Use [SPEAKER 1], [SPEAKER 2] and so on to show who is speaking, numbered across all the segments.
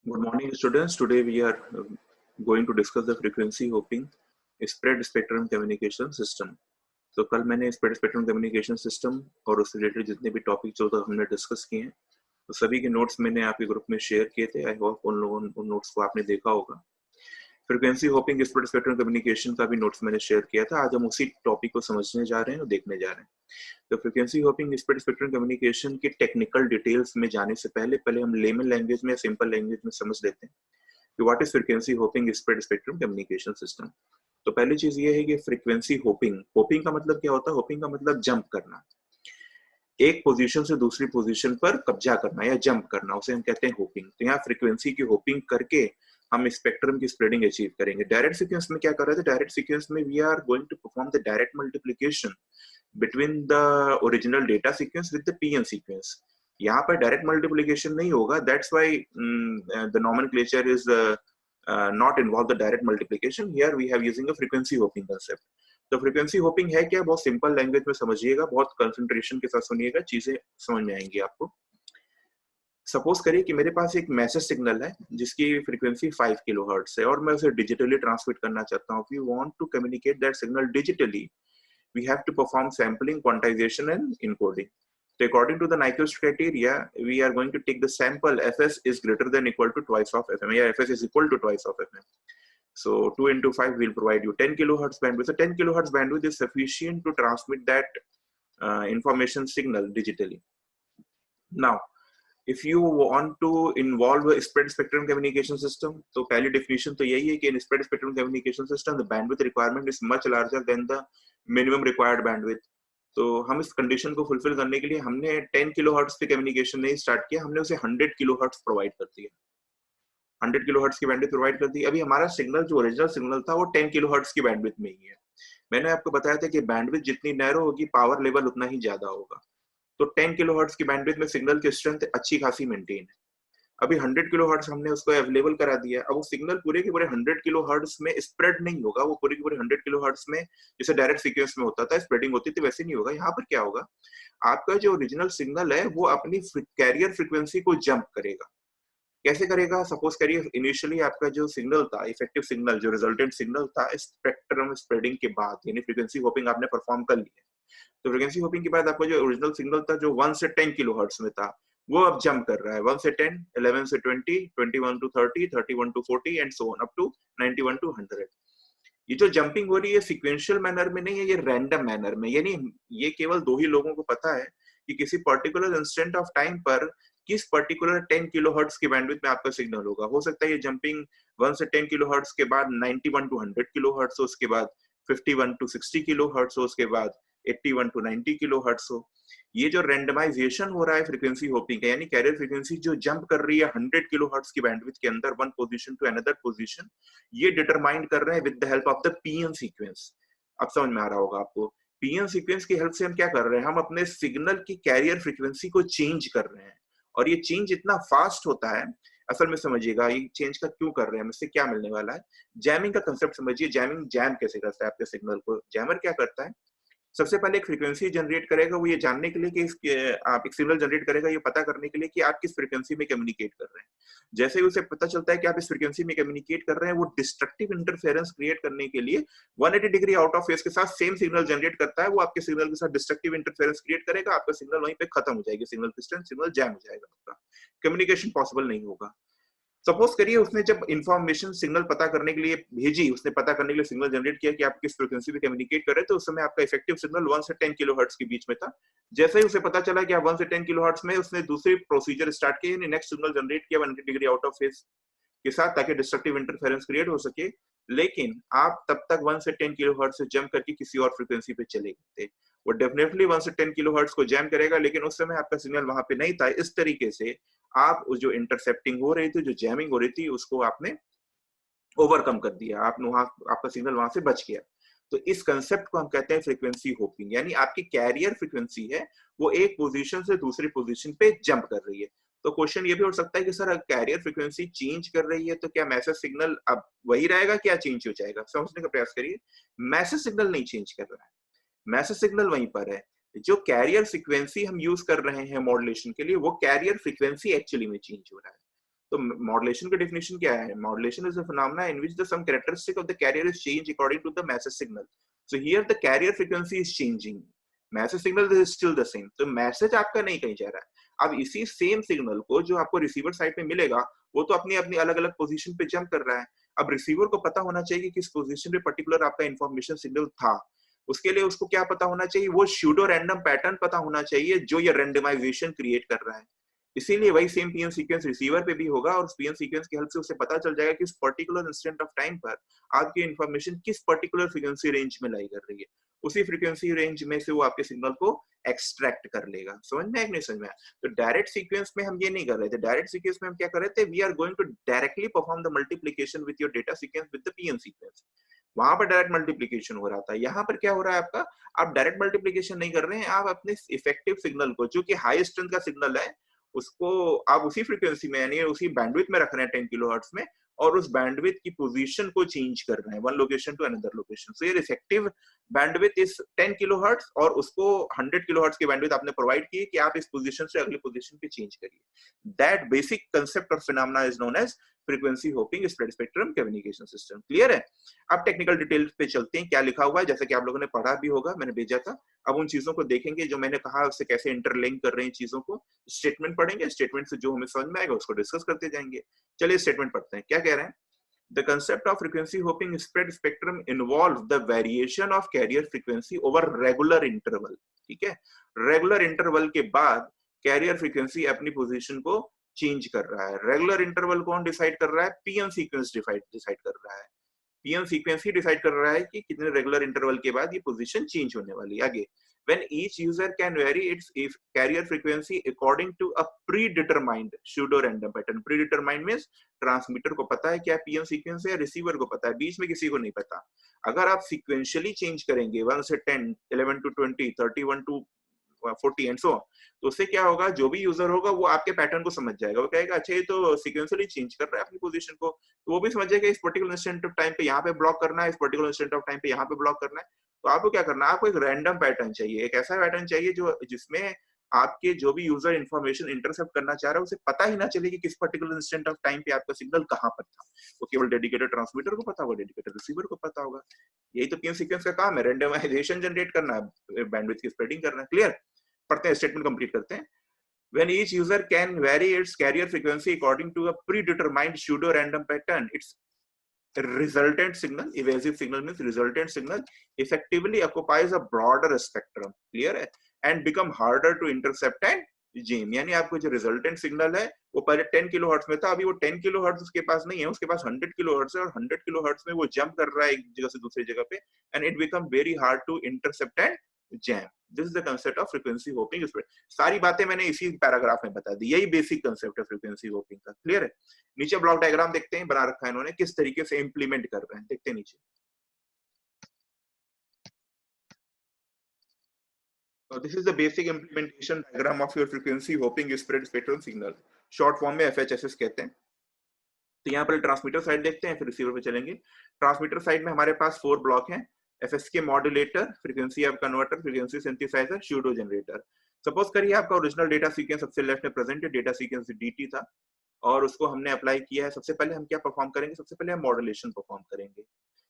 [SPEAKER 1] Good morning, students. Today we are going to discuss the frequency hopping spread spectrum communication system. तो कल मैंने spread spectrum communication system और उससे related जितने भी टॉपिक जो था हमने डिस्कस किए हैं, तो सभी के नोट्स मैंने आपके ग्रुप में शेयर किए थे। आई होप उन नोट्स को आपने देखा होगा। Frequency hopping spread spectrum communication का भी नोट्स मैंने शेयर किया था। आज हम उसी टॉपिक को समझने जा रहे हैं और देखने जा रहे हैं। तो frequency hopping spread spectrum communication की टेक्निकल डिटेल्स में जाने से पहले हम लेमन लैंग्वेज में, सिंपल लैंग्वेज में समझ लेते हैं कि what is frequency hopping spread spectrum communication system. तो पहली चीज ये है कि फ्रीक्वेंसी होपिंग होपिंग का मतलब क्या होता है? होपिंग का मतलब जंप करना, एक पोजीशन से दूसरी पोजीशन पर कब्जा करना या जंप करना, उसे हम कहते हैं होपिंग। तो यहाँ फ्रीक्वेंसी की होपिंग करके हम स्पेक्ट्रम की स्प्रेडिंग अचीव करेंगे। डायरेक्ट सीक्वेंस में क्या कर रहे थे? डायरेक्ट सीक्वेंस में we are going to perform the direct multiplication between the original data sequence with the PN sequence. यहाँ पर डायरेक्ट मल्टीप्लिकेशन नहीं होगा, that's why the nomenclature is not involve the direct multiplication. Here we have using a frequency hopping concept. तो frequency hopping है क्या? बहुत simple language में समझिएगा, बहुत कंसंट्रेशन के साथ सुनिएगा, चीजें समझ में आएंगी आपको। सपोज करिए कि मेरे पास एक मैसेज सिग्नल है जिसकी फ्रीक्वेंसी 5 किलोहर्ट्ज है और मैं उसे डिजिटली ट्रांसमिट करना चाहता हूँ। We want to communicate that signal digitally, we have to perform sampling, quantization and encoding. So according to the Nyquist criteria, we are going to take the sample fs is greater than equal to twice of fm. Yeah, fs is equal to twice of fm. So 2 into 5 will provide you 10 kilohertz bandwidth. So 10 kilohertz bandwidth is sufficient to transmit that information signal digitally. Now, if you want to involve a spread spectrum communication system, तो पहली definition तो यही है कि in spread spectrum communication system the bandwidth requirement is much larger than the minimum required bandwidth. तो हम इस condition को फुलफिल करने के लिए हमने 10 किलोहर्ट्ज पे कम्युनिकेशन नहीं स्टार्ट किया, हमने उसे 100 किलोहर्ट्ज प्रोवाइड कर दिया। 100 किलोहर्ट्ज की बैंडविड्थ प्रोवाइड कर दी। अभी हमारा सिग्नल जो ओरिजिनल सिग्नल था वो 10 किलोहर्ट्ज की बैंडविड्थ में ही है। मैंने आपको बताया था कि बैंडविड्थ जितनी नैरो होगी पावर लेवल उतना ही ज्यादा होगा। तो 10 किलोहर्ट्ज की बैंडविड्थ में सिग्नल की स्ट्रेंथ अच्छी खासी मेंटेन है। अभी 100 किलोहर्ट्ज हमने उसको अवेलेबल करा दिया। अब वो सिग्नल पूरे के पूरे 100 किलोहर्ट्ज में स्प्रेड नहीं होगा, वो पूरे के पूरे 100 किलोहर्ट्ज में जैसे डायरेक्ट सीक्वेंस में होता था स्प्रेडिंग होती थी वैसे नहीं होगा। यहाँ पर क्या होगा, आपका जो ओरिजिनल सिग्नल है वो अपनी कैरियर फ्रीक्वेंसी को जंप करेगा। कैसे करेगा? सपोज करिए इनिशियली आपका जो सिग्नल था, इफेक्टिव सिग्नल जो रिजल्टेंट सिग्नल था, स्पेक्ट्रम स्प्रेडिंग के बाद यानी फ्रीक्वेंसी होपिंग आपने परफॉर्म कर लिया। तो फ्रीक्वेंसी होपिंग के बाद आपका जो ओरिजिनल सिग्नल था जो 1 से 10 किलोहर्ट्ज में था वो अब जंप कर रहा है 1 से 10, 11 से 20, 21 to 30, 31 to 40 and so on up to 91 to 100। ये जो जंपिंग हो रही है सीक्वेंशियल मैनर में नहीं है, ये रैंडम मैनर में। यानी ये केवल दो ही लोगों को पता है कि किसी पर्टिकुलर इंस्टेंट ऑफ टाइम पर किस पर्टिकुलर 10 किलोहर्ट्ज की बैंडविड्थ में आपका सिग्नल होगा। हो सकता है ये जंपिंग 1 से 10 किलोहर्ट्ज के बाद 91 टू 100 किलोहर्ट्ज हो, उसके बाद 51 टू 60 किलोहर्ट्ज हो, उसके बाद 81 टू 90 किलोहर्ट्ज हो। ये जो रैंडमाइजेशन हो रहा है फ्रीक्वेंसी होपिंग का, यानी कैरियर फ्रीक्वेंसी जो जंप कर रही है 100 किलोहर्ट्ज की बैंडविड्थ के अंदर one position to another position, ये डिटरमाइन कर रहे हैं with the help of the PN sequence. अब समझ में आ रहा होगा आपको। पीएन सीक्वेंस की हेल्प से हम क्या कर रहे हैं, हम अपने सिग्नल की कैरियर फ्रीक्वेंसी को चेंज कर रहे हैं। और ये चेंज इतना फास्ट होता है, असल में समझिएगा ये चेंज का क्यों कर रहे हैं, इससे क्या मिलने वाला है। जैमिंग का कंसेप्ट समझिए। जैमिंग जैम कैसे करता है आपके सिग्नल को। जैमर क्या करता है, सबसे पहले एक फ्रीक्वेंसी जनरेट करेगा, वो ये जानने के लिए कि आप एक सिग्नल जनरेट करेगा ये पता करने के लिए कि आप किस फ्रीक्वेंसी में कम्युनिकेट कर रहे हैं। जैसे ही उसे पता चलता है कि आप इस फ्रीक्वेंसी में कम्युनिकेट कर रहे हैं, वो डिस्ट्रक्टिव इंटरफेरेंस क्रिएट करने के लिए 180 डिग्री आउट ऑफ फेज के साथ सेम सिग्नल जनरेट करता है। वो आपके सिग्नल के साथ डिस्ट्रक्टिव इंटरफेरेंस क्रिएट करेगा, आपका सिग्नल वहीं पे खत्म हो जाएगी, सिग्नल की स्ट्रेंथ, सिग्नल जैम हो जाएगा, आपका कम्युनिकेशन पॉसिबल नहीं होगा। सपोज करिए उसने जब इंफॉर्मेशन सिग्नल पता करने के लिए भेजी, उसने पता करने के लिए सिग्नल जनरेट किया कि आप किस फ्रीक्वेंसी पे कम्युनिकेट कर रहे थे, तो उस समय आपका इफेक्टिव सिग्नल 1 से 10 किलोहर्ट्ज के बीच में था। जैसे ही उसे पता चला कि आप 1 से 10 किलोहर्ट्ज में, उसने दूसरी प्रोसीजर स्टार्ट की, यानी नेक्स्ट सिग्नल जनरेट किया 180 डिग्री आउट ऑफ फेज के साथ, ताकि डिस्ट्रक्टिव इंटरफेरेंस क्रिएट हो सके। लेकिन आप तब तक 1 से 10 किलोहर्ट्ज से जंप करके किसी और फ्रीक्वेंसी पे चले गए थे। वो डेफिनेटली 1 से 10 किलोहर्ट्ज को जैम करेगा, लेकिन उस समय आपका सिग्नल वहां पे नहीं था। इस तरीके से आप उस जो इंटरसेप्टिंग हो रही थी, जो जैमिंग हो रही थी, उसको आपने ओवरकम कर दिया। आपने वहां, आपका सिग्नल वहां से बच गया। तो इस कंसेप्ट को हम कहते हैं फ्रीक्वेंसी होपिंग। यानी आपकी कैरियर फ्रीक्वेंसी है वो एक पोजीशन से दूसरी पोजीशन पे जंप कर रही है। तो क्वेश्चन ये भी हो सकता है कि सर कैरियर फ्रीक्वेंसी चेंज कर रही है तो क्या मैसेज सिग्नल अब वही रहेगा, क्या चेंज हो जाएगा? समझने का प्रयास करिए। मैसेज सिग्नल नहीं चेंज कर रहा है, मैसेज सिग्नल वहीं पर है। जो कैरियर फ्रीक्वेंसी हम यूज कर रहे हैं मॉड्यूलेशन के लिए, वो कैरियर फ्रीक्वेंसी एक्चुअली में चेंज हो रहा है। तो मॉड्यूलेशन की डेफिनेशन क्या है? Modulation is a phenomena in which the some characteristic of the carrier is change according to the message signal. So here the carrier frequency is changing, message signal is still the same. तो message आपका नहीं कहीं जा रहा है. अब इसी same signal को जो आपको रिसीवर साइड पे मिलेगा, वो तो अपनी अपनी अलग अलग पोजीशन पे जंप कर रहा है. अब रिसीवर को पता होना चाहिए कि किस पोजीशन पे पर्टिकुलर आपका इंफॉर्मेशन सिग्नल था. उसके लिए उसको क्या पता होना चाहिए? वो स्यूडो रैंडम पैटर्न पता होना चाहिए जो ये रैंडमाइजेशन क्रिएट कर रहा है. इसीलिए वही सेम पीएम सीक्वेंस रिसीवर पे भी होगा और उस पीएम सीक्वेंस की हेल्प से उसे पता चल जाएगा कि इस पर्टिकुलर इंस्टेंट ऑफ टाइम पर आपकी इंफॉर्मेशन किस पर्टिकुलर फ्रीक्वेंसी रेंज में लाई कर रही है. उसी फ्रीक्वेंसी रेंज में से वो आपके सिग्नल को एक्सट्रैक्ट कर लेगा. समझ में आया कि नहीं समझ में आया? तो डायरेक्ट सीक्वेंस में हम ये नहीं कर रहे थे. डायरेक्ट सीक्वेंस में हम क्या कर रहे थे? We are going to directly perform the multiplication with your data sequence with the PM sequence. वहां पर डायरेक्ट मल्टीप्लिकेशन हो रहा था. यहाँ पर क्या हो रहा है आपका? आप डायरेक्ट मल्टीप्लिकेशन नहीं कर रहे हैं. आप अपने इफेक्टिव सिग्नल को, जो कि हाई स्ट्रेंथ का सिग्नल है, उसको आप उसी फ्रीक्वेंसी में यानी उसी बैंडविड्थ में रख रहे हैं 10 किलोहर्ट्ज में, और उस बैंडविड्थ की पोजीशन को चेंज कर रहे हैं one location to another location. So your effective bandwidth is 10 kilohertz और उसको 100 किलोहर्ट्ज की बैंडविड्थ आपने प्रोवाइड की कि आप इस पोजीशन से अगली पोजीशन पे चेंज करिए. दैट बेसिक कांसेप्ट और phenomena is known as frequency hopping spread spectrum communication system. Clear है? अब टेक्निकल डिटेल्स पे चलते हैं. क्या लिखा हुआ है जैसे कि आप लोगों ने पढ़ा भी होगा, मैंने भेजा था. अब उन चीजों को देखेंगे जो मैंने कहा, उससे कैसे इंटरलिंक कर रहे हैं चीजों को. स्टेटमेंट पढ़ेंगे, स्टेटमेंट से जो हमें समझ में आएगा उसको डिस्कस करते जाएंगे. चलिए स्टेटमेंट पढ़ते हैं. क्या कह रहे हैं? The concept of frequency hopping spread spectrum involves the variation of carrier frequency over regular interval. ठीक है? रेगुलर इंटरवल के बाद कैरियर फ्रीक्वेंसी अपनी पोजीशन को चेंज कर रहा है. रेगुलर इंटरवल कौन डिसाइड कर रहा है? पीएम सीक्वेंस डिसाइड कर रहा है. पीएम सीक्वेंस ही डिसाइड कर रहा है कि कितने रेगुलर इंटरवल के बाद ये पोजीशन चेंज होने वाली है. आगे, when each user can vary its carrier frequency according to a predetermined pseudo random pattern. predetermined means transmitter को पता है क्या पीएम सीक्वेंस है, रिसीवर को पता है, बीच में किसी को नहीं पता. अगर आप सीक्वेंशियली चेंज करेंगे 1 से 10, 11 टू 20, 31 टू 40 एंड सो, तो उससे क्या होगा? जो भी यूजर होगा वो आपके पैटर्न को समझ जाएगा. वो कहेगा अच्छा ये तो सीक्वेंशियली चेंज कर रहा है अपनी पोजीशन को, तो वो भी समझ जाएगा इस पर्टिकुलर इंस्टेंट ऑफ टाइम पे यहाँ पे ब्लॉक करना है, इस पर्टिकुलर इंस्टेंट ऑफ टाइम पे यहाँ पे ब्लॉक करना है. तो आपको क्या करना है? आपको एक रैंडम पैटर्न चाहिए. एक ऐसा पैटर्न चाहिए जो जिसमें आपके जो भी यूजर इंफॉर्मेशन इंटरसेप्ट करना चाह रहा है उसे पता ही ना चले कि किस पर्टिकुलर इंस्टेंट ऑफ टाइम पे आपका सिग्नल कहां पर था. वो केवल डेडिकेटेड ट्रांसमीटर को पता होगा, डेडिकेटेड रिसीवर को पता होगा. यही तो पीएम सीक्वेंस का काम है, रैंडमाइजेशन जनरेट करना है, बैंडविड्थ की स्प्रेडिंग करना है. क्लियर? पढ़ते हैं, स्टेटमेंट कंप्लीट करते हैं. When each user can vary its carrier frequency according to a predetermined pseudo random pattern, its resultant signal, evasive signal means resultant signal, effectively occupies a broader spectrum. Clear है? And become harder to intercept and jam. यानी आपको जो resultant signal है वो पहले 10 kilohertz में था, अभी वो 10 किलोहर्ट्ज उसके पास नहीं है, उसके पास 100 किलोहर्ट्ज है, और 100 किलोहर्ट्ज में वो जंप कर रहा है एक जगह से दूसरी जगह पे, and it become very hard to intercept and jam. This is the concept of frequency hopping. सारी बातें मैंने इसी पैराग्राफ में बता दी. यही बेसिक कंसेप्ट है फ्रीक्वेंसी होपिंग का. क्लियर है? नीचे ब्लॉक डायग्राम देखते हैं, बना रखा है इन्होंने, किस तरीके से इंप्लीमेंट कर रहे हैं. देखते हैं नीचे. So this is the basic implementation diagram of your frequency hopping spread spectrum signal. Short form में FHSS कहते हैं. तो यहाँ पर ट्रांसमीटर साइड देखते हैं, फिर रिसीवर पे चलेंगे. ट्रांसमीटर साइड में हमारे पास 4 ब्लॉक हैं. FSK modulator, frequency of converter, frequency synthesizer, pseudo generator. Suppose करिए आपका ओरिजिनल डेटा सीक्वेंस सबसे लेफ्ट में प्रेजेंट है, डेटा सीक्वेंस DT था और उसको हमने अप्लाई किया है. सबसे पहले हम क्या परफॉर्म करेंगे? सबसे पहले हम मॉड्यूलेशन परफॉर्म करेंगे.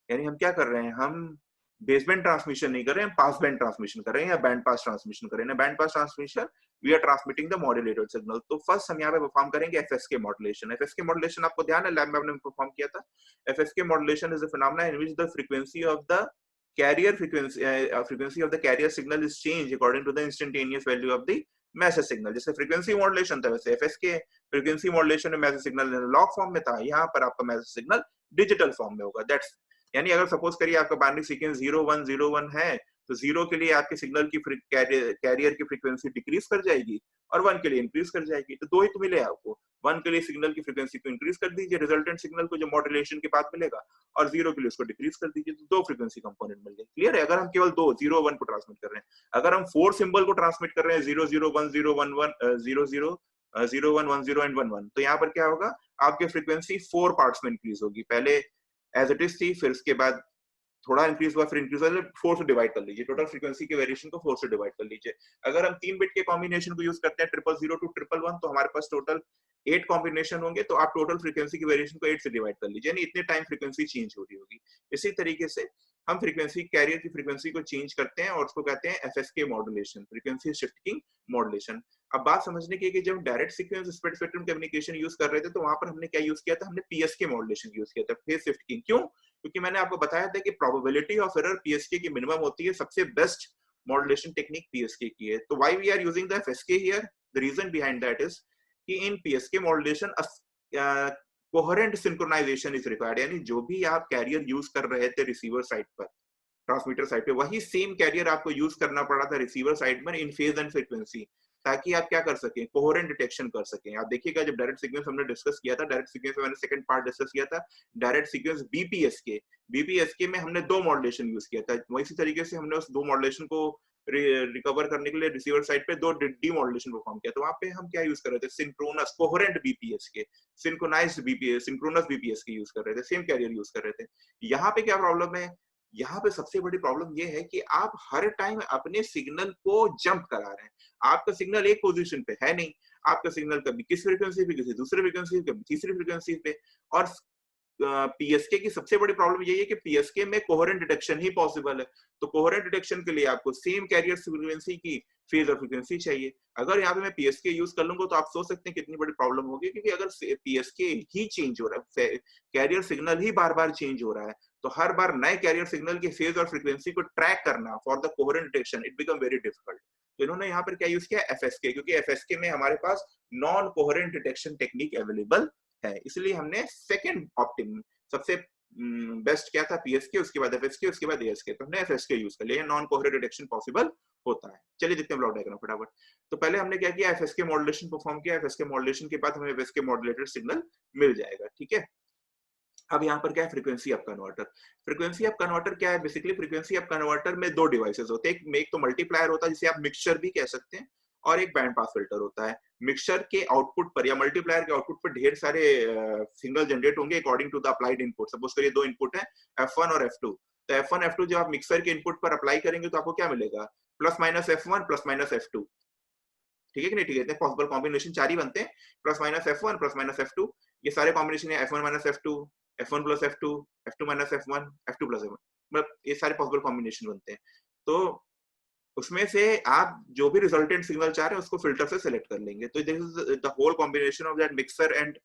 [SPEAKER 1] यानी हम क्या कर रहे हैं? हम बेसबैंड ट्रांसमिशन नहीं कर रहे हैं, पास बैंड ट्रांसमिशन कर रहे हैं या बैंड पास ट्रांसमिशन कर रहे हैं. Band pass transmission we are transmitting the modulated signal. तो फर्स्ट हम यहाँ पे परफॉर्म करेंगे FSK मॉड्यूलेशन. FSK मॉड्यूलेशन आपको ध्यान है, लैब में हमने परफॉर्म किया था. FSK modulation is a phenomena in which the frequency of the carrier frequency of the carrier signal is changed according to the instantaneous value of the message signal. जैसे frequency modulation था वैसे FSK frequency modulation में message signal log form में था, यहाँ पर आपका message signal digital form में होगा. दैट्स यानी अगर सपोज करिए आपका बाइनरी सीक्वेंस 0101 है, तो 0 के लिए आपके सिग्नल की कैरियर की फ्रीक्वेंसी डिक्रीज कर जाएगी और 1 के लिए इंक्रीज कर जाएगी. तो दो ही तो मिले आपको. 1 के लिए सिग्नल की फ्रीक्वेंसी को इंक्रीज कर दीजिए, रिजल्टेंट सिग्नल को जो मॉड्यूलेशन के बाद मिलेगा, और 0 के लिए उसको डिक्रीज कर दीजिए, तो 2 फ्रीक्वेंसी कंपोनेंट मिल गए. क्लियर है? अगर हम केवल 2 0 1 को ट्रांसमिट कर रहे हैं, अगर हम 4 सिंबल को ट्रांसमिट कर रहे हैं 0 0 1 0 1 1 0 0 0 1 1 0 एंड 1 1, तो यहाँ पर क्या होगा? आपकी फ्रीक्वेंसी 4 पार्ट्स में इंक्रीज होगी. पहले एज इट इज थी, फिर उसके बाद थोड़ा इंक्रीज हुआ, फिर इंक्रीज हुआ, 4 से डिवाइड कर लीजिए. टोटल फ्रीक्वेंसी के वेरिएशन को 4 से डिवाइड कर लीजिए. अगर हम 3 बिट के कॉम्बिनेशन को यूज करते हैं 000 टू 111, तो हमारे पास टोटल 8 कॉम्बिनेशन होंगे तो आप टोटल फ्रीक्वेंसी की वेरिएशन को 8 से डिवाइड कर लीजिए, यानी इतने टाइम फ्रीक्वेंसी चेंज हो रही होगी। इसी तरीके से हम फ्रीक्वेंसी कैरियर की फ्रीक्वेंसी को चेंज करते हैं और उसको कहते हैं FSK modulation, frequency shifting modulation. अब बात समझने की कि जब direct sequence spread spectrum communication use कर रहे थे तो वहां पर हमने क्या यूज किया था, हमने पीएसके मॉड्यूलेशन यूज किया था, फेज शिफ्टिंग। क्यों? क्योंकि मैंने आपको बताया था कि प्रोबेबिलिटी ऑफ एरर पीएसके की मिनिमम होती है, सबसे बेस्ट मॉड्यूलेशन टेक्निक पीएसके की है। तो why we are using the FSK here, the reason behind that is कि in PSK modulation coherent synchronization is required, यानी जो भी आप कैरियर यूज कर रहे थे रिसीवर साइड पर, ट्रांसमीटर साइड पे, वही सेम कैरियर आपको यूज करना पड़ा था रिसीवर साइड में इन फेज एंड फ्रीक्वेंसी, ताकि आप क्या कर सकें, कोहेरेंट डिटेक्शन कर सकें। आप देखिएगा जब डायरेक्ट सीक्वेंस हमने डिस्कस किया था, डायरेक्ट सीक्वेंस में मैंने सेकंड पार्ट डिस्कस किया था, डायरेक्ट सीक्वेंस बीपीएसके में हमने 2 मॉड्यूलेशन यूज किया था। वैसी तरीके से हमने उस 2 मॉड्यूलेशन को रिकवर करने के लिए रिसीवर साइड पे 2 डी मॉड्यूलेशन परफॉर्म किया। तो वहां पे हम क्या यूज कर रहे थे, synchronous coherent BPSK, synchronized BPS, synchronous BPSK use कर रहे थे, सेम कैरियर यूज कर रहे थे। यहाँ पे क्या प्रॉब्लम है, यहाँ पे सबसे बड़ी प्रॉब्लम ये है कि आप हर टाइम अपने सिग्नल को जंप करा रहे हैं। आपका सिग्नल एक पोजीशन पे है नहीं, आपका सिग्नल कभी किस फ्रीक्वेंसी पे, किसी दूसरे फ्रीक्वेंसी पे, कभी तीसरी फ्रीक्वेंसी पे। और पीएसके की सबसे बड़ी प्रॉब्लम यही है कि पीएसके में कोहेरेंट डिटेक्शन ही पॉसिबल है। तो कोहेरेंट डिटेक्शन के लिए आपको सेम कैरियर फ्रीक्वेंसी की फेज और फ्रीक्वेंसी चाहिए। अगर यहाँ पे मैं पीएसके यूज कर लूंगा तो आप सोच सकते हैं कितनी बड़ी प्रॉब्लम होगी, क्योंकि अगर पीएसके ही चेंज हो रहा है, कैरियर सिग्नल ही बार बार चेंज हो रहा है, तो हर बार नए कैरियर सिग्नल की फेज और फ्रीक्वेंसी को ट्रैक करना for the coherent detection it become very difficult. तो इन्होंने यहाँ पर क्या यूज किया, एफएसके, क्योंकि एफएसके में हमारे पास non coherent detection technique available है, इसलिए हमने सेकंड ऑप्टिम, सबसे बेस्ट क्या था, पीएसके, उसके बाद एफएसके, उसके बाद एएसके, तो हमने एफएसके यूज कर लिया, नॉन कोहेरेंट डिटेक्शन पॉसिबल होता है। चलिए देखते हैं ब्लॉक डायग्राम फटाफट। तो पहले हमने क्या किया, एफएसके मॉड्यूलेशन परफॉर्म किया, एफएसके मॉड्यूलेशन के बाद हमें एफएसके मॉड्यूलेटेड सिग्नल मिल जाएगा, ठीक है। अब यहाँ पर क्या है, frequency up converter. Frequency up converter क्या है, बेसिकली फ्रीक्वेंसी अप कन्वर्टर में 2 डिवाइसेस होते हैं, एक तो मल्टीप्लायर होता है जिसे आप मिक्सचर भी कह सकते हैं, और एक बैंड पास फिल्टर होता है। मिक्सचर के आउटपुट पर या मल्टीप्लायर के आउटपुट पर ढेर सारे सिग्नल जनरेट होंगे according to the applied input. Suppose करिए 2 इनपुट है, F1 और F2। तो F1 F2 जब आप मिक्सर के इनपुट पर अप्लाई करेंगे तो आपको क्या मिलेगा, plus minus F1 plus minus F2, ठीक है कि नहीं, ठीक है। पॉसिबल कॉम्बिनेशन 4 ही बनते हैं, plus minus F1 plus minus F2, ये सारे कॉम्बिनेशन है, F1 minus F2, F1 plus F2, F2 minus F1, F2 plus F1, मतलब ये सारे पॉसिबल कॉम्बिनेशन बनते हैं। तो उसमें से आप जो भी रिजल्टेंट सिग्नल चाह रहे हैं उसको फिल्टर से सेलेक्ट कर लेंगे। तो this is the whole combination of that mixer and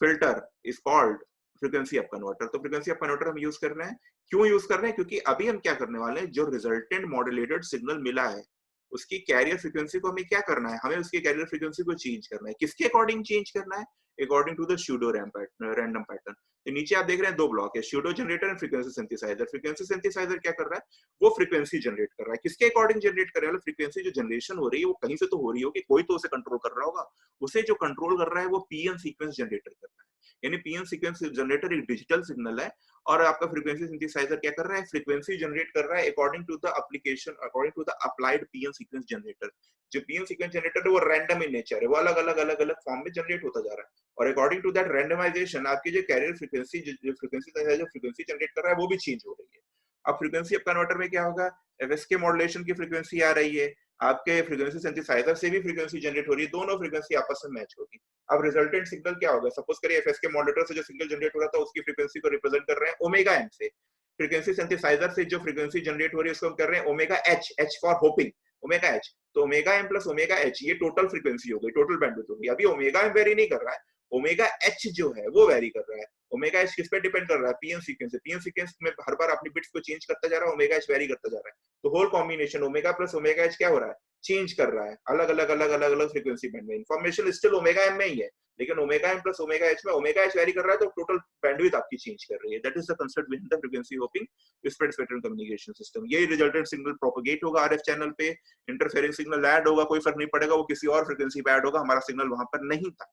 [SPEAKER 1] filter is called frequency up converter. तो फ्रीक्वेंसी अप कन्वर्टर हम यूज कर रहे हैं, क्यों यूज कर रहे हैं, क्योंकि अभी हम क्या करने वाले हैं, जो रिजल्टेंट मॉड्यूलेटेड सिग्नल मिला है उसकी कैरियर फ्रीक्वेंसी को हमें क्या करना है, हमें उसकी कैरियर फ्रीक्वेंसी को चेंज करना है। किसके अकॉर्डिंग चेंज करना है, according to the pseudo random pattern. तो नीचे आप देख रहे हैं 2 ब्लॉक है, pseudo generator and frequency synthesizer. Frequency synthesizer क्या कर रहा है, वो फ्रीक्वेंसी जनरेट कर रहा है। किसके अकॉर्डिंग जनरेट कर रहा है, फ्रीक्वेंसी जो जनरेशन हो रही है वो कहीं से तो हो रही होगी, कोई तो उसे कंट्रोल कर रहा होगा। उसे जो कंट्रोल कर रहा है वो पीएन सीक्वेंस जनरेटर कर रहा है, यानी पीएन सीक्वेंस जनरेटर एक डिजिटल सिग्नल है, और आपका फ्रीक्वेंसी सिंथेसाइजर क्या कर रहा है, फ्रीक्वेंसी जनरेट कर रहा है according to the application, according to the applied PN sequence generator. जो पीएन सीक्वेंस जनरेटर है वो रैंडम इन नेचर है, वो अलग अलग फॉर्म में जनरेट होता जा रहा है, और अकॉर्डिंग टू दैट रैंडमाइजेशन आपकी जो कैरियर फ्रीक्वेंसी, जो फ्रीक्वेंसी जनरेट कर रहा है वो भी चेंज हो रही है। अब फ्रीक्वेंसी अप कन्वर्टर में क्या होगा, एफएसके मॉड्यूलेशन की फ्रीक्वेंसी आ रही है, आपके फ्रीक्वेंसी सिंथेसाइजर से भी फ्रीक्वेंसी जनरेट हो रही है, दोनों फ्रीक्वेंसी आपस में मैच होगी। अब रिजल्टेंट सिग्नल क्या होगा, सपोज करिए एफएसके मॉड्यूलेटर से जो सिग्नल जनरेट हो रहा था उसकी फ्रीक्वेंसी को रिप्रेजेंट कर रहे हैं ओमेगा एम से, फ्रीक्वेंसी सिंथेसाइजर से जो फ्रीक्वेंसी जनरेट हो रही है उसको हम कर रहे हैं omega H, H for hopping, omega H. तो omega M plus omega H ये टोटल फ्रीक्वेंसी हो गई, टोटल बैंडविड्थ हो गई। अभी ओमेगा एम वेरी नहीं कर रहा है, ओमेगा एच जो है वो वेरी कर रहा है। ओमेगा एच किस पे डिपेंड कर रहा है, पीएन सीक्वेंस से। पीएन सीक्वेंस में हर बार अपनी बिट्स को चेंज करता जा रहा है, ओमेगा एच वेरी करता जा रहा है। तो whole combination omega plus omega H क्या हो रहा है, चेंज कर रहा है, अलग अलग फ्रीक्वेंसी बैंड में। इंफॉर्मेशन स्टिल ओमेगा एम में ही है, लेकिन omega M plus omega H में ओमेगा एच वेरी कर रहा है, तो टोटल बैंडविड्थ आपकी चेंज कर रही है। That is the concept behind the frequency hopping spread spectrum communication system. ये रिजल्टेंट सिग्नल प्रोपेगेट होगा आरएफ चैनल पे, इंटरफेरेंस सिग्नल ऐड होगा, कोई फर्क नहीं पड़ेगा, वो किसी और फ्रीक्वेंसी पे ऐड होगा, हमारा सिग्नल वहां पर नहीं था।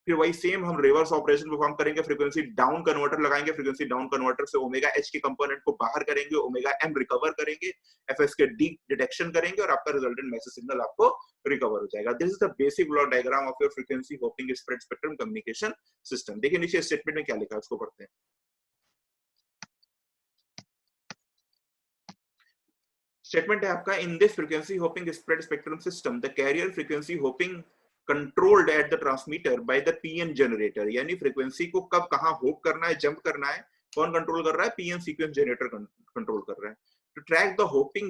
[SPEAKER 1] फिर वही सेम हम रिवर्स ऑपरेशन परफॉर्म करेंगे, फ्रीक्वेंसी डाउन कन्वर्टर लगाएंगे, फ्रीक्वेंसी डाउन कन्वर्टर से ओमेगा एच के कंपोनेंट को बाहर करेंगे, ओमेगा एम रिकवर करेंगे, एफएस के डी डिटेक्शन करेंगे, और आपका रिजल्टेंट मैसेज सिग्नल आपको रिकवर हो जाएगा। This is the basic block diagram of your frequency hopping spread spectrum communication system. देखिए नीचे स्टेटमेंट में क्या लिखा है, उसको पढ़ते हैं। स्टेटमेंट है आपका, in this frequency hopping spread spectrum system the carrier frequency hopping controlled at the transmitter by the PN generator, यानी फ्रीक्वेंसी को कब कहां होप करना है, जंप करना है, कौन कंट्रोल कर रहा है? पीएन सीक्वेंस जनरेटर कंट्रोल कर रहा है. To track the hoping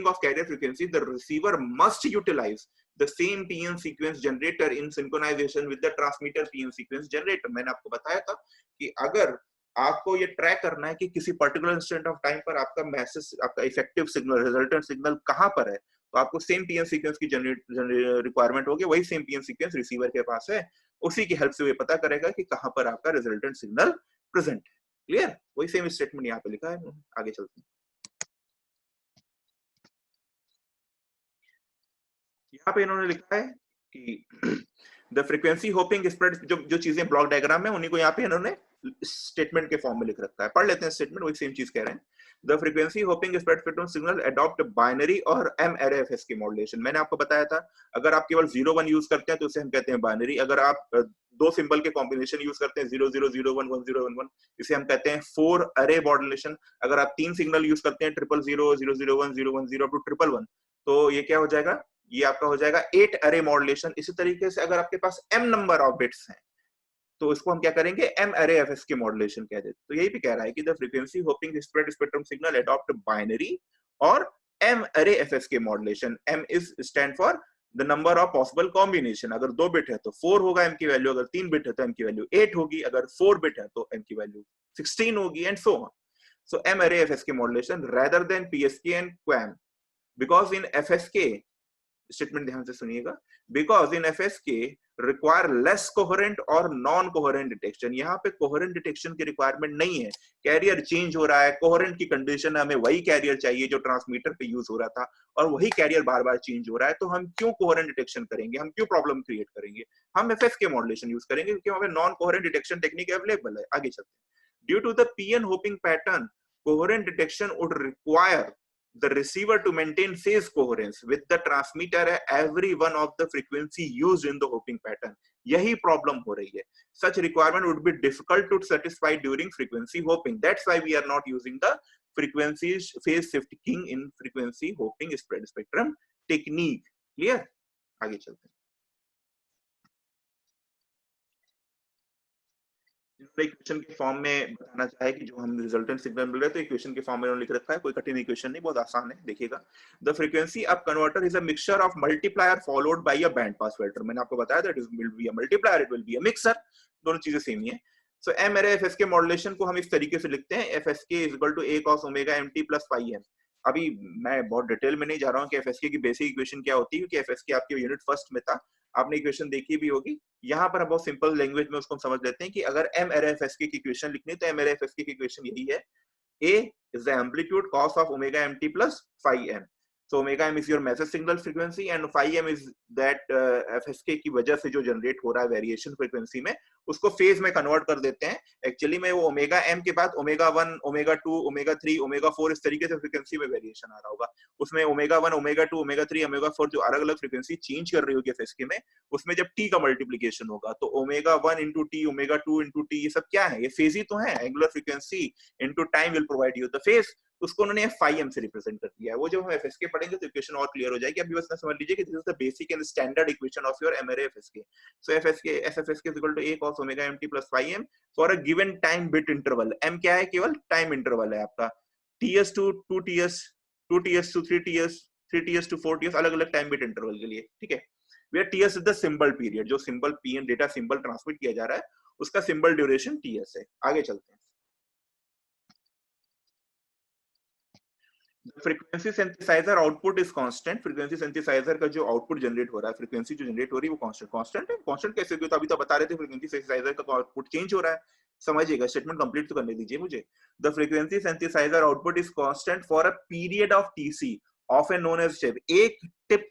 [SPEAKER 1] of carrier frequency, the receiver must utilize the same PN sequence generator in synchronization with the transmitter PN sequence generator. मैंने आपको बताया था कि अगर आपको ये ट्रैक करना है कि किसी पर्टिकुलर इंस्टेंट ऑफ टाइम पर आपका मैसेज, आपका इफेक्टिव सिग्नल, रिजल्टेंट सिग्नल कहां पर है, तो आपको सेम पीएन सीक्वेंस की रिक्वायरमेंट होगी. वही सेम पीएन सीक्वेंस रिसीवर के पास है, उसी की हेल्प से ये पता करेगा कि कहां पर आपका रिजल्टेंट सिग्नल प्रेजेंट है. क्लियर? वही सेम स्टेटमेंट यहाँ पे लिखा है. आगे चलते हैं. यहाँ पे इन्होंने लिखा है कि द फ्रीक्वेंसी होपिंग स्प्रेड, जो चीजें ब्लॉक डायग्राम में, उन्हीं को यहाँ पे इन्होंने स्टेटमेंट के फॉर्म में लिख रखा है. पढ़ लेते हैं स्टेटमेंट, वही सेम चीज कह रहे हैं. The frequency hopping spread spectrum signal adopt binary और एमआरएफएस की मॉड्यूलेशन. मैंने आपको बताया था, अगर आप केवल 0-1 यूज करते हैं तो उसे हम कहते हैं बाइनरी. अगर आप दो सिंबल के कॉम्बिनेशन यूज करते हैं 0001 1011, इसे हम कहते हैं 4 अरे मॉड्यूलेशन. अगर आप 3 सिग्नल यूज करते हैं 000 001 010 अप टू 111, तो ये क्या हो जाएगा? ये आपका हो जाएगा 8 अरे मॉड्यूलेशन. इसी तरीके से अगर आपके पास m नंबर ऑफ बिट्स हैं तो इसको हम क्या करेंगे? m अरे एफएस के मॉड्यूलेशन कह देते. तो यही भी कह रहा है कि the frequency hopping spread spectrum signal adopt binary और m अरे एफएस के modulation. m is stand for the number of possible combination. अगर 2 बिट है तो 4 होगा m की वैल्यू, अगर 3 बिट है तो m की वैल्यू 8 होगी, अगर 4 बिट है तो m की वैल्यू 16 होगी, and so on. So m अरे एफएस के modulation rather than psk and QAM, because in fsk, statement ध्यान से सुनिएगा, because in FSK require less coherent और नॉन कोहेरेंट डिटेक्शन. यहाँ पे कोहेरेंट डिटेक्शन की रिक्वायरमेंट नहीं है. कैरियर चेंज हो रहा है, कोहेरेंट की कंडीशन है, हमें वही कैरियर चाहिए जो ट्रांसमीटर पे यूज हो रहा था, और वही कैरियर बार बार चेंज हो रहा है, तो हम क्यों कोहेरेंट डिटेक्शन करेंगे, हम क्यों प्रॉब्लम क्रिएट करेंगे? हम एफएसके मॉड्यूलेशन यूज करेंगे क्योंकि हमें non coherent detection technique available है. आगे चलते हैं. Due to the PN hopping pattern, coherent detection would require the receiver to maintain phase coherence with the transmitter at every one of the frequency used in the hopping pattern. यही problem हो रही है. Such requirement would be difficult to satisfy during frequency hopping. That's why we are not using the frequency phase shifting in frequency hopping spread spectrum technique. Clear? आगे चलते हैं. Equation के form में बताना चाहे कि जो हम रिजल्टेंट सिग्नल मिल रहे हैं तो इक्वेशन के फॉर्म में उन्होंने लिख रखा है. कोई कठिन इक्वेशन नहीं, बहुत आसान है. देखिएगा, the frequency up converter is a mixture of multiplier followed by a band pass filter. मैंने आपको बताया था, it will be a multiplier, it will be a mixer. दोनों चीजें सेम ही है. सो एम अरे एफएसके मॉड्यूलेशन को हम इस तरीके से लिखते हैं, FSK is equal to a cos omega mt plus phi m. अभी मैं बहुत डिटेल में नहीं जा रहा हूँ कि एफएसके की बेसिक इक्वेशन क्या होती है, क्योंकि एफएसके आपके यूनिट फर्स्ट में था, आपने इक्वेशन देखी भी होगी. यहाँ पर बहुत सिंपल लैंग्वेज में उसको समझ लेते हैं कि अगर m अरे एफएसके की इक्वेशन लिखनी है तो m अरे एफएसके की इक्वेशन यही है, a is the amplitude cos of omega mt plus phi m. So omega m is your message signal frequency and phi m is that FSK की वजह से जो जनरेट हो रहा है वेरिएशन फ्रीक्वेंसी में, उसको फेज में कन्वर्ट कर देते हैं. एक्चुअली में वो ओमेगा m के बाद ओमेगा 1, ओमेगा 2, ओमेगा 3, ओमेगा 4 इस तरीके से फ्रीक्वेंसी में वेरिएशन आ रहा होगा. उसमें ओमेगा 1, ओमेगा 2, ओमेगा 3, ओमेगा 4 जो अलग अलग फ्रीक्वेंसी चेंज कर रही होगी FSK में, उसमें जब t का मल्टीप्लीकेशन होगा तो omega 1 into T, omega 2 into T, ये सब क्या है? ये फेज ही तो है. Angular frequency into time will provide you the phase. उसको उन्होंने phi m से रिप्रेजेंट कर दिया है. वो जब हम FSK पढ़ेंगे तो इक्वेशन और क्लियर हो जाएगी. अभी बस समझ लीजिए कि this is the basic and standard equation of your m array FSK. So FSK SFSK is equal to a cos omega mt plus phi m for a given time bit interval. m क्या है? केवल time interval है आपका. ts to 2ts, 2ts to 3ts, 3ts to 4ts, अलग अलग time bit interval के लिए. ठीक है. where ts is the symbol period, जो symbol pn data symbol transmit किया जा रहा है उसका सिंबल ड्यूरेशन ts है. आगे चलते हैं. Frequency synthesiser output is constant. Frequency synthesiser का जो आउटपुट जनरेट हो रहा है, फ्रीक्वेंसी जो जनरेट हो रही है वो कांस्टेंट है. कांस्टेंट कैसे? क्योंकि अभी तो बता रहे थे फ्रीक्वेंसी सिंथेसाइजर का आउटपुट चेंज हो रहा है. समझिएगा, स्टेटमेंट कंप्लीट तो करने दीजिए मुझे. The frequency synthesiser output is constant for a period of TC often known as chip.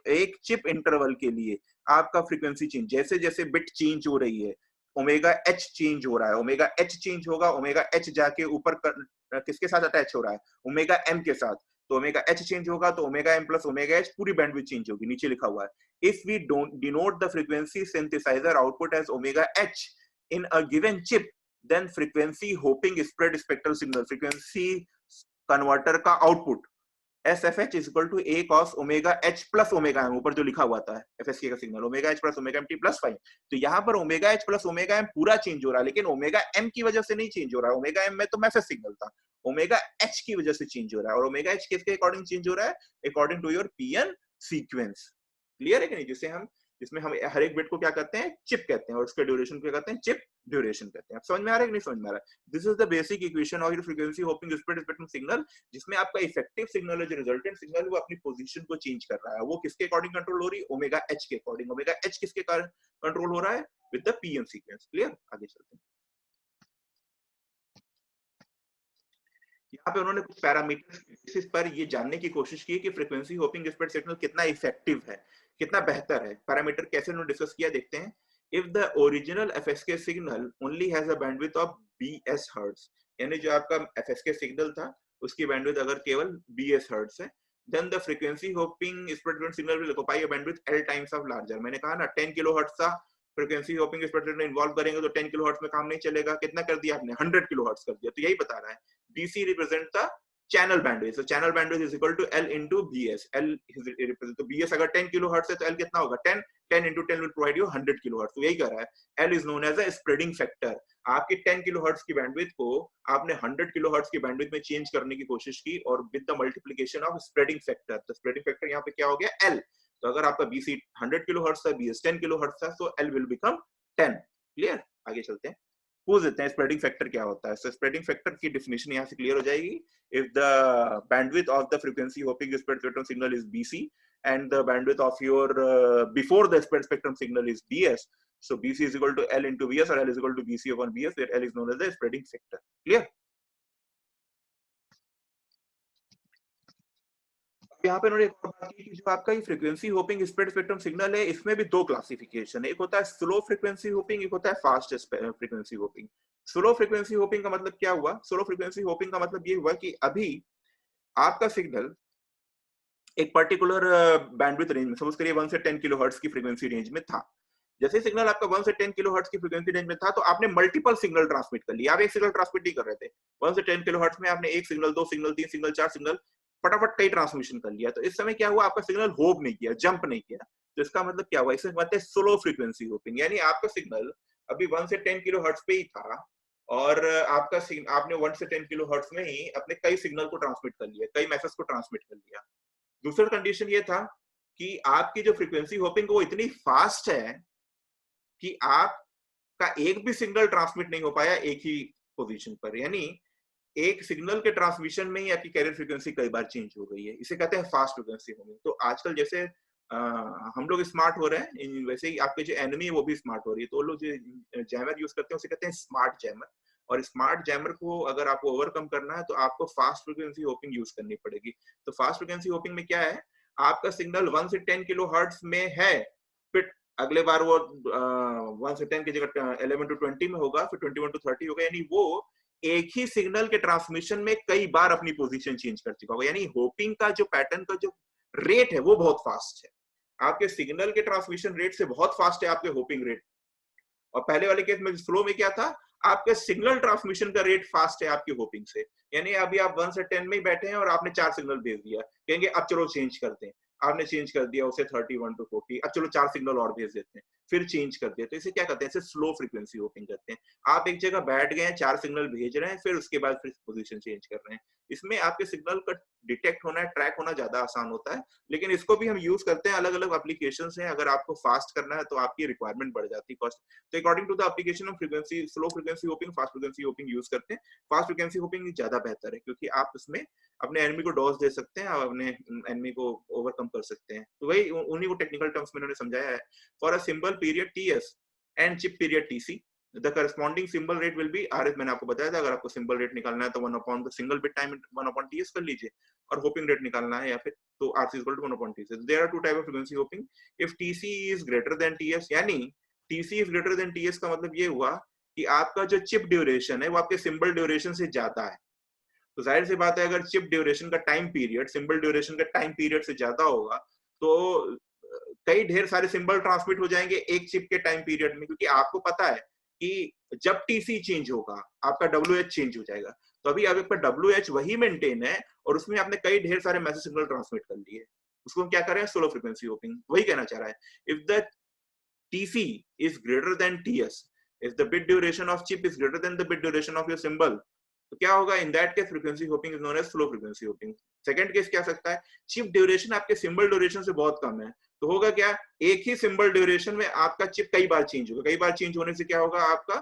[SPEAKER 1] एक चिप इंटरवल के लिए आपका फ्रीक्वेंसी चेंज, जैसे जैसे बिट चेंज हो रही है, ओमेगा एच चेंज हो रहा है. ओमेगा एच चेंज होगा, ओमेगा एच जाके ऊपर किसके साथ अटैच हो रहा है? ओमेगा एम के साथ. तो ओमेगा एच चेंज होगा तो omega M plus omega H पूरी बैंडविड्थ चेंज होगी. नीचे लिखा हुआ है, if we don't denote the frequency synthesiser output as omega H in a given chip, then frequency hopping spread spectral signal, frequency converter का output S F H is equal to A cos omega H plus omega M, ऊपर जो लिखा हुआ था FSK का signal omega H plus omega M T plus 5। तो यहाँ पर omega H plus omega M पूरा चेंज हो रहा है, लेकिन ओमेगा एम की वजह से नहीं चेंज हो रहा है। ओमेगा एम में तो मैसेज सिग्नल था, ओमेगा एच की वजह से चेंज हो रहा है। और ओमेगा एच किसके अकॉर्डिंग चेंज हो रहा है? According to your PN sequence. Clear है कि नहीं? जिसमें हम हर एक बिट को क्या कहते हैं? चिप कहते हैं, और उसके ड्यूरेशन को क्या कहते हैं? चिप ड्यूरेशन कहते हैं। समझ में आ रहा है कि नहीं समझ में आ रहा है? This is the basic equation of your frequency hopping spread spectrum signal, जिसमें आपका इफेक्टिव सिग्नल है, जो रिजल्टेंट सिग्नल है, वो अपनी पोजीशन को चेंज कर रहा है। वो किसके अकॉर्डिंग कंट्रोल हो रही है? ओमेगा एच के अकॉर्डिंग। ओमेगा एच किसके कारण कंट्रोल हो रहा है? With the PN sequence. Clear? आगे चलते हैं। यहाँ पे उन्होंने कुछ पैरामीटर्स के बेसिस पर ये जानने की कोशिश की कि फ्रीक्वेंसी होपिंग स्प्रेड सिग्नल कितना इफेक्टिव है, कितना बेहतर है। पैरामीटर कैसे उन्होंने डिस्कस किया, देखते हैं। If the original FSK signal only has a bandwidth of BS hertz, यानी जो आपका एफएसके सिग्नल था उसकी बैंडविड्थ अगर केवल बीएस हर्ट्ज है, then the frequency hopping spread signal will occupy a bandwidth L times of larger। मैंने कहा ना 10 किलोहर्ट्ज था, फ्रीक्वेंसी होपिंग स्प्रेड में इन्वॉल्व करेंगे तो 10 किलोहर्ट्ज में काम नहीं चलेगा। कितना कर दिया आपने? 100 किलोहर्ट्ज कर दिया। तो यही बता रहा है BC represent the channel bandwidth, so channel bandwidth is equal to L into BS। L represent, तो BS अगर 10 किलोहर्ट्ज है तो L कितना होगा? 10 10 into 10 will provide you 100 kilohertz. तो यही कर रहा है, L is known as a spreading factor। आपकी 10 किलोहर्ट्ज की बैंडविड्थ को आपने 100 किलोहर्ट्ज की बैंडविड्थ में चेंज करने की कोशिश की, और with the multiplication of spreading factor. तो स्प्रेडिंग फैक्टर यहाँ पे क्या हो गया? L। तो अगर आपका BC 100 किलोहर्ट्ज था, BS 10 किलोहर्ट्ज था, तो L will become 10। क्लियर? आगे चलते हैं, पूछ देते हैं स्प्रेडिंग फैक्टर क्या होता है। सो स्प्रेडिंग फैक्टर की डेफिनेशन यहाँ से क्लियर हो जाएगी। If the bandwidth of the frequency hopping spread spectrum signal is BC and the bandwidth of your before the spread spectrum signal is BS, so BC is equal to L into BS, or L is equal to BC upon BS, where L is known as the spreading factor। Clear? यहाँ पे उन्होंने एक और बात की कि जो आपका ये frequency hopping spread spectrum signal है, इसमें भी दो क्लासिफिकेशन है। एक होता है स्लो फ्रीक्वेंसी होपिंग, एक होता है fast frequency hopping. Slow frequency hopping का मतलब क्या हुआ? स्लो फ्रीक्वेंसी होपिंग का मतलब ये हुआ कि अभी आपका सिग्नल एक पर्टिकुलर बैंडविड्थ रेंज में, सपोज करिए 1 से 10 किलोहर्ट्ज की फ्रीक्वेंसी रेंज में था। जैसे सिग्नल आपका 1 से 10 किलोहर्ट्ज की फ्रीक्वेंसी रेंज में था, तो आपने मल्टीपल सिग्नल ट्रांसमिट कर लिया। आप एक सिग्नल ट्रांसमिट नहीं कर रहे थे। 1 से 10 किलोहर्ट्ज में आपने एक सिग्नल, दो सिग्नल, तीन सिग्नल, चार सिग्नल, फटाफट कई ट्रांसमिशन कर लिया। तो इस समय क्या हुआ? आपका सिग्नल होप नहीं किया, जंप नहीं किया। तो इसका मतलब क्या हुआ? इसे कहते हैं स्लो फ्रीक्वेंसी होपिंग। यानी आपका सिग्नल अभी 1 से 10 किलोहर्ट्ज पे ही था, और आपका आपने 1 से 10 किलोहर्ट्ज में ही अपने कई सिग्नल को ट्रांसमिट कर लिया, कई मैसेज को ट्रांसमिट कर लिया। दूसरा कंडीशन ये था कि आपकी जो फ्रीक्वेंसी होपिंग वो इतनी फास्ट है कि आपका एक भी सिग्नल ट्रांसमिट नहीं हो पाया एक ही पोजीशन पर। यानी एक सिग्नल के ट्रांसमिशन में ही आपकी कैरियर फ्रीक्वेंसी कई बार चेंज हो गई है। इसे कहते हैं फास्ट फ्रीक्वेंसी होपिंग। तो आजकल जैसे हम लोग स्मार्ट हो रहे हैं, वैसे ही आपके जो एनिमी है वो भी स्मार्ट हो रही है। तो वो लोग जो जैमर यूज करते हैं उसे कहते हैं स्मार्ट जैमर। और स्मार्ट जैमर को अगर आपको ओवरकम करना है तो आपको फास्ट फ्रीक्वेंसी होपिंग यूज करनी पड़ेगी। तो फास्ट फ्रीक्वेंसी होपिंग में क्या है? आपका सिग्नल 1 से 10 किलो हर्ट्ज में है, फिर अगले बार वो 1 से 10 की जगह 11 to 20 में होगा, फिर 21 to 30 होगा। यानी वो एक ही सिग्नल के ट्रांसमिशन में कई बार अपनी पोजीशन चेंज कर चुका होगा। यानी होपिंग का जो पैटर्न का जो रेट है वो बहुत फास्ट है। आपके सिग्नल के ट्रांसमिशन रेट से बहुत फास्ट है आपके होपिंग रेट। और पहले वाले केस में स्लो में क्या था? आपके सिग्नल ट्रांसमिशन का रेट फास्ट है आपकी होपिंग से। यानी अभी आप 1 से 10 में ही बैठे हैं और आपने 4 सिग्नल भेज दिया, कहेंगे अब चलो चेंज करते हैं। आपने चेंज कर दिया उसे 31 to 40, अब चलो 4 सिग्नल और भेज देते हैं, फिर चेंज कर दिया। तो इसे क्या कहते हैं? इसे स्लो फ्रीक्वेंसी होपिंग कहते हैं। आप एक जगह बैठ गए हैं, 4 सिग्नल भेज रहे हैं, फिर उसके बाद फिर पोजीशन चेंज कर रहे हैं। इसमें आपके सिग्नल का डिटेक्ट होना, ट्रैक होना ज्यादा आसान होता है। लेकिन इसको भी हम यूज करते हैं, अलग अलग एप्लीकेशन है। अगर आपको फास्ट करना है तो आपकी रिक्वायरमेंट बढ़ जाती है, कॉस्ट। तो according to the application of frequency, slow frequency hopping, fast frequency hopping use करते हैं। फास्ट फ्रीक्वेंसी होपिंग ज्यादा बेहतर है, क्योंकि आप उसमें अपने एनिमी को डॉज दे सकते हैं और अपने एनिमी को ओवरकम कर सकते हैं। तो वही उन्हीं को टेक्निकल टर्म्स में उन्होंने समझाया है। For a simple period TS and chip period TC, the corresponding symbol rate will be RS। मैंने आपको बताया था, अगर आपको सिंबल रेट निकालना है तो 1 upon the single bit time 1 upon TS कर लीजिए, और होपिंग रेट निकालना है या फिर तो RC is equal to 1 upon TS। There are two type of frequency hopping। If TC is greater than TS, यानी TC is greater than TS का मतलब ये हुआ कि आपका जो चिप ड्यूरेशन है वो आपके सिंबल ड्यूरेशन से ज्यादा है। तो जाहिर सी बात है, अगर चिप ड्यूरेशन का टाइम पीरियड सिंबल ड्यूरेशन का टाइम पीरियड से ज्यादा होगा तो कई ढेर सारे सिंबल ट्रांसमिट हो जाएंगे एक चिप के टाइम पीरियड में, क्योंकि आपको पता है कि जब TC चेंज होगा आपका WH चेंज हो जाएगा। तो अभी आपका WH वही मेंटेन है और उसमें आपने कई ढेर सारे मैसेज सिग्नल ट्रांसमिट कर लिए, उसको हम क्या कर रहे हैं, स्लो फ्रीक्वेंसी होपिंग। वही कहना चाह रहा है, if the TC is greater than TS, if the bit duration of chip is greater than the bit duration of your symbol, तो क्या होगा, in that case frequency hopping is known as slow frequency hopping. Second case क्या सकता है, chip duration आपके symbol duration से बहुत कम है, तो होगा क्या, एक ही सिंबल ड्यूरेशन में आपका चिप कई बार चेंज होगा, कई बार चेंज होने से क्या होगा, आपका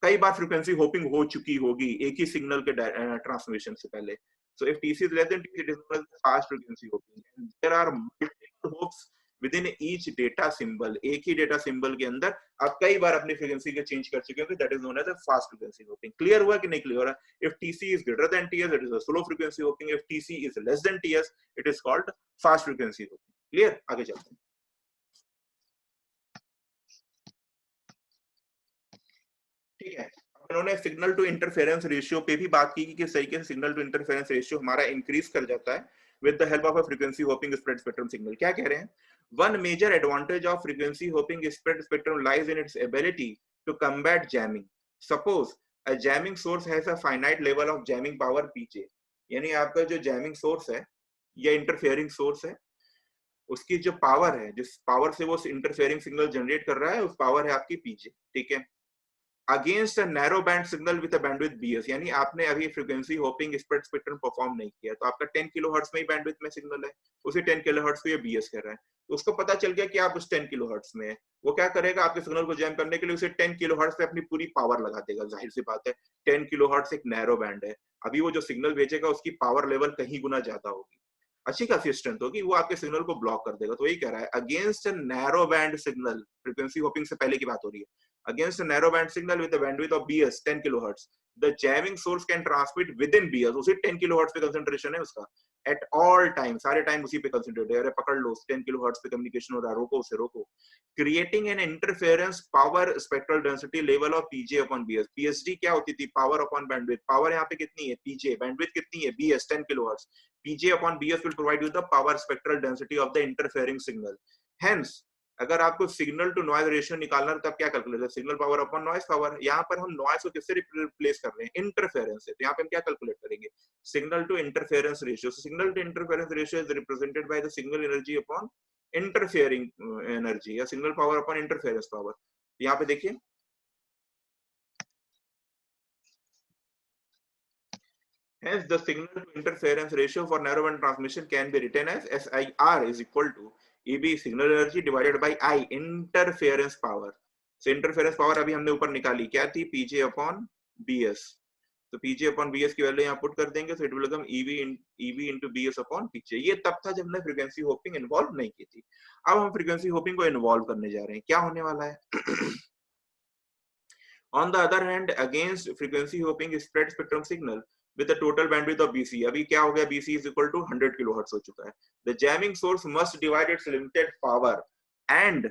[SPEAKER 1] कई बार फ्रीक्वेंसी होपिंग हो चुकी होगी एक ही सिग्नल के ट्रांसमिशन से पहले। So if TC is less than TC, it is known as fast frequency hopping, and there are multiple hops within each data symbol, एक ही डेटा सिंबल के अंदर आप कई बार अपनी फ्रीक्वेंसी को चेंज कर चुके हो, that is known as a fast frequency hopping. Clear हुआ कि नहीं क्लियर हो रहा? If TC is greater than TS, it is a slow frequency hopping, if TC is less than TS, it is called fast frequency hopping। Clear? आगे चलते हैं। ठीक है, उन्होंने सिग्नल टू इंटरफेरेंस रेशियो पे भी बात की कि किस तरीके से सिग्नल टू इंटरफेरेंस रेशियो हमारा इंक्रीज कर जाता है with the help of a frequency hopping spread spectrum signal. क्या कह रहे हैं, one major advantage of frequency hopping spread spectrum lies in its ability to combat jamming. Suppose a jamming source has a finite level of jamming power PJ, यानी आपका जो jamming source है या interfering source है, उसकी जो power है, जिस पावर से वो इंटरफेयरिंग सिग्नल जनरेट कर रहा है, उस पावर है आपकी PJ। ठीक है, against a narrow band signal with a bandwidth BS, यानी आपने अभी frequency hopping spread spectrum perform नहीं किया, तो आपका 10 किलोहर्ट्ज में ही बैंडविड्थ में सिग्नल है, उसे 10 किलोहर्ट्ज को ये BS कर रहा है, तो उसको पता चल गया कि आप उस 10 किलोहर्ट्ज में है, वो क्या करेगा, आपके सिग्नल को जैम करने के लिए उसे 10 किलोहर्ट्ज पे अपनी पूरी पावर लगा देगा। जाहिर सी बात है, 10 किलोहर्ट्ज एक नैरो बैंड है, अभी वो जो सिग्नल भेजेगा उसकी पावर लेवल कहीं गुना ज्यादा होगी, अच्छी खासी स्ट्रेंथ होगी, वो आपके सिग्नल को ब्लॉक कर देगा। तो यही कह रहा है, against a narrow band signal, frequency hopping से पहले की बात हो रही है, against a narrow band signal with a bandwidth of BS 10 kilohertz, the jamming source can transmit within BS, उसी 10 kilohertz पे कंसंट्रेशन है उसका, at all time, सारे टाइम उसी पे कंसंट्रेट है, अरे पकड़ लो 10 kilohertz पे कम्युनिकेशन हो रहा है, रोको उसे रोको, creating an interference power spectral density level of PJ upon BS। PSD क्या होती थी, पावर अपॉन बैंडविड्थ, पावर यहाँ पे कितनी है PJ, बैंडविड्थ कितनी है BS 10 kilohertz, PJ upon BS will provide you the power spectral density of the interfering signal। Hence अगर आपको सिग्नल टू नॉइज रेशियो निकालना है, तब क्या कैलकुलेट है, signal power upon noise power. यहाँ पर हम नॉइज को किससे रिप्लेस कर रहे हैं, इंटरफेरेंस से, तो यहाँ पे हम क्या कैलकुलेट करेंगे, signal to interference ratio. Signal to interference ratio is represented by the signal energy upon interfering energy, या signal power upon interference power. यहाँ पे देखिए, hence the signal to interference ratio for narrowband transmission can be written as SIR is equal to EB signal energy divided by I interference power। so interference power अभी हमने ऊपर निकाली, क्या थी, PJ upon BS, तो PJ upon BS की value यहाँ put कर देंगे, so it will become EB into BS upon PJ। ये तब था जब हमने फ्रीक्वेंसी होपिंग इन्वॉल्व नहीं की थी, अब हम फ्रीक्वेंसी होपिंग को इन्वॉल्व करने जा रहे हैं, क्या होने वाला है। On the other hand, against frequency hopping spread spectrum signal with a total bandwidth of BC, अभी क्या हो गया, BC is equal to 100 kilohertz हो चुका है, the jamming source must divide its limited power and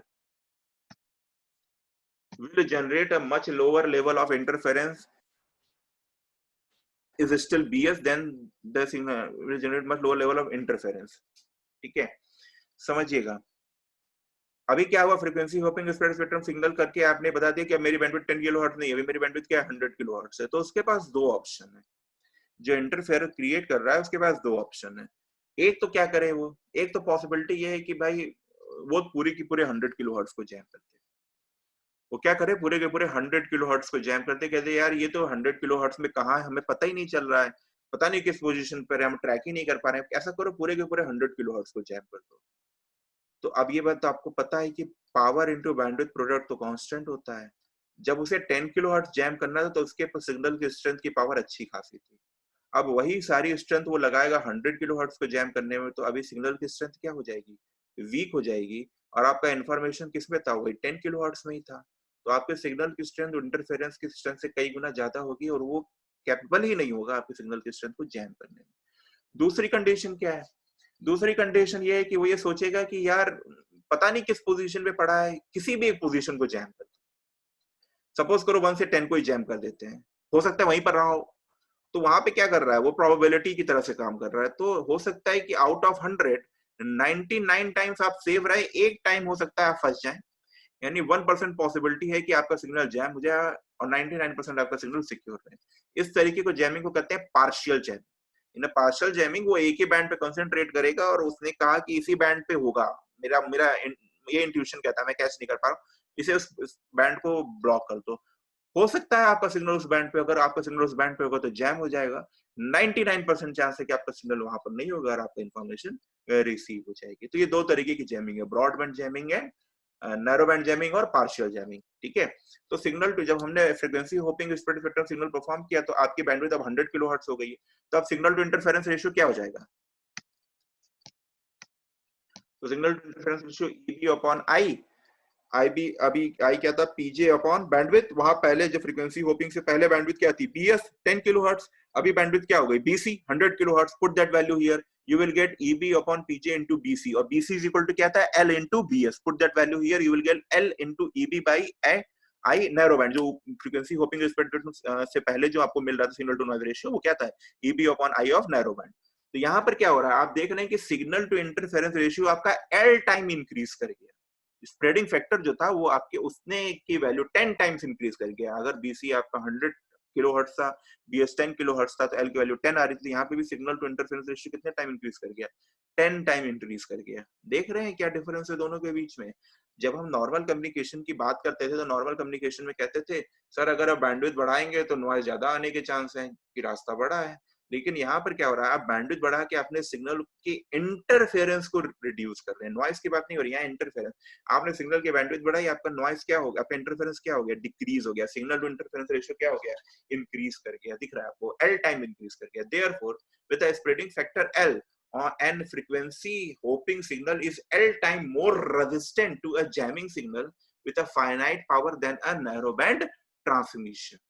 [SPEAKER 1] will generate a much lower level of interference is still BS, then the signal will generate much lower level of interference। ठीक है, समझिएगा, अभी क्या हुआ, frequency hopping spread spectrum signal करके आपने बता दिया कि मेरी बैंडविड्थ 10 किलोहर्ट्ज नहीं है, अभी मेरी बैंडविड्थ क्या है, 100 किलोहर्ट्ज है, तो उसके पास दो ऑप्शन है, जो इंटरफेयर क्रिएट कर रहा है उसके पास दो ऑप्शन है। एक तो क्या करे वो, एक तो पॉसिबिलिटी ये है कि भाई वो पूरे की पूरे 100 किलोहर्ट्ज को जैम करते, वो क्या करे, पूरे के पूरे 100 किलोहर्ट्ज को जैम करते, कहते यार ये तो 100 किलोहर्ट्ज में कहाँ है, हमें पता ही नहीं चल रहा है, पता नहीं किस पोजीशन पर है, हम ट्रैक ही नहीं कर पा रहे हैं, ऐसा करो पूरे के पूरे 100 किलोहर्ट्ज को जैम कर दो। तो अब ये बात तो आपको पता है कि पावर इनटू बैंडविड्थ प्रोडक्ट तो कांस्टेंट होता है, जब उसे 10 किलोहर्ट्ज जैम करना था तो उसके सिग्नल की स्ट्रेंथ की पावर अच्छी खासी थी, अब वही सारी स्ट्रेंथ वो लगाएगा 100 किलोहर्ट्ज को जैम करने में, तो अभी सिग्नल की स्ट्रेंथ क्या हो जाएगी, वीक हो जाएगी, और आपका इन्फॉर्मेशन किसमें था, वही 10 किलोहर्ट्ज में ही था, तो आपके सिग्नल की स्ट्रेंथ इंटरफेरेंस की स्ट्रेंथ से कई गुना ज्यादा होगी, और वो कैपेबल ही नहीं होगा आपके सिग्नल की स्ट्रेंथ को जैम करने में। दूसरी कंडीशन क्या है, दूसरी कंडीशन ये है कि वो ये सोचेगा कि यार पता नहीं किस पोजीशन पे पड़ा है, किसी भी एक पोजीशन को जैम कर दो, सपोज करो 1 से 10 को ही जैम कर देते हैं, हो सकता है वहीं पर रहा हो, तो वहां पे क्या कर रहा है, वो प्रोबेबिलिटी की तरह से काम कर रहा है, तो हो सकता है कि आउट ऑफ 100 99 टाइम्स आप सेव रहे, एक टाइम हो सकता है आप फंस जाए, यानी 1% पॉसिबिलिटी है कि आपका सिग्नल जैम हो जाए और 99% आपका सिग्नल सिक्योर है। इस तरीके को जैमिंग को कहते हैं पार्शियल जैमिंग। इन पार्शियल जैमिंग वो एक ही बैंड पे कंसंट्रेट करेगा और उसने कहा कि इसी बैंड पे होगा, मेरा मेरा ये इंट्यूशन कहता है, मैं कैच नहीं कर पा रहा हूँ, इसे उस बैंड को ब्लॉक कर दो। हो सकता है आपका सिग्नल उस बैंड पे, अगर आपका सिग्नल उस बैंड पे होगा तो जैम हो जाएगा। 99% चांस है कि आपका सिग्नल वहां पर नहीं होगा और आपका इंफॉर्मेशन रिसीव हो जाएगी। तो ये दो तरीके की जैमिंग है, ब्रॉड बैंड जैमिंग है, नैरो बैंड जैमिंग और पार्शियल जैमिंग। ठीक है, तो सिग्नल टू जब हमने frequency hopping spread spectrum signal perform किया तो आपकी बैंडविड्थ अब 100 किलोहर्ट्ज हो गई है। तो अब सिग्नल टू इंटरफेरेंस रेशियो क्या हो जाएगा? तो signal to interference ratio EB upon I, IB अभी आई क्या था, पीजे अपॉन बैंडविड्थ। वहां पहले जो फ्रीक्वेंसी होपिंग से पहले बैंडविड्थ क्या थी, बीएस 10 किलोहर्ट्ज, अभी बैंडविड्थ क्या हो गई, BC 100 kilohertz. Put that value here, you will get EB upon PJ into BC, और BC is equal to क्या था, L into BS. Put that value here, you will get L into EB by I narrow band, जो frequency hopping spectrum से पहले जो आपको मिल रहा था सिग्नल टू नॉइज रेशियो, वो क्या था, EB upon I of narrow band। तो यहाँ पर क्या हो रहा है, आप देख रहे हैं कि सिग्नल टू इंटरफेरेंस रेशियो आपका L टाइम इंक्रीज कर गया। स्प्रेडिंग फैक्टर जो था वो आपके उसने की वैल्यू 10 टाइम्स इंक्रीज कर गया। अगर बीसी आपका 100 किलोहर्ट्ज था, बीएस 10 किलोहर्ट्ज था, तो एल की वैल्यू 10 आ रही थी। यहाँ पे भी सिग्नल टू इंटरफेरेंस रेशियो कितने टाइम इंक्रीज कर गया, 10 टाइम इंक्रीज कर गया। देख रहे हैं क्या डिफरेंस है दोनों के बीच में। जब हम नॉर्मल कम्युनिकेशन की बात करते थे तो नॉर्मल कम्युनिकेशन में कहते थे सर अगर आप बैंडविड्थ बढ़ाएंगे तो नॉइज ज्यादा आने के चांस है कि रास्ता बड़ा है। लेकिन यहाँ पर क्या हो रहा है, आप बैंडविड्थ बढ़ा के अपने सिग्नल की इंटरफेरेंस को रिड्यूस कर रहे हैं। नॉइज की बात नहीं हो रही है, इंटरफेरेंस। आपने सिग्नल की बैंडविड्थ बढ़ाई, आपका नॉइज क्या हो गया, आपका इंटरफेरेंस क्या हो गया, डिक्रीज हो गया। सिग्नल टू इंटरफेरेंस रेशियो क्या हो गया, इंक्रीज कर गया। दिख रहा है आपको, एल टाइम इंक्रीज कर गया। Therefore with a spreading factor L and frequency hopping signal is L time more resistant to a jamming signal with a finite power than a narrow band transmission।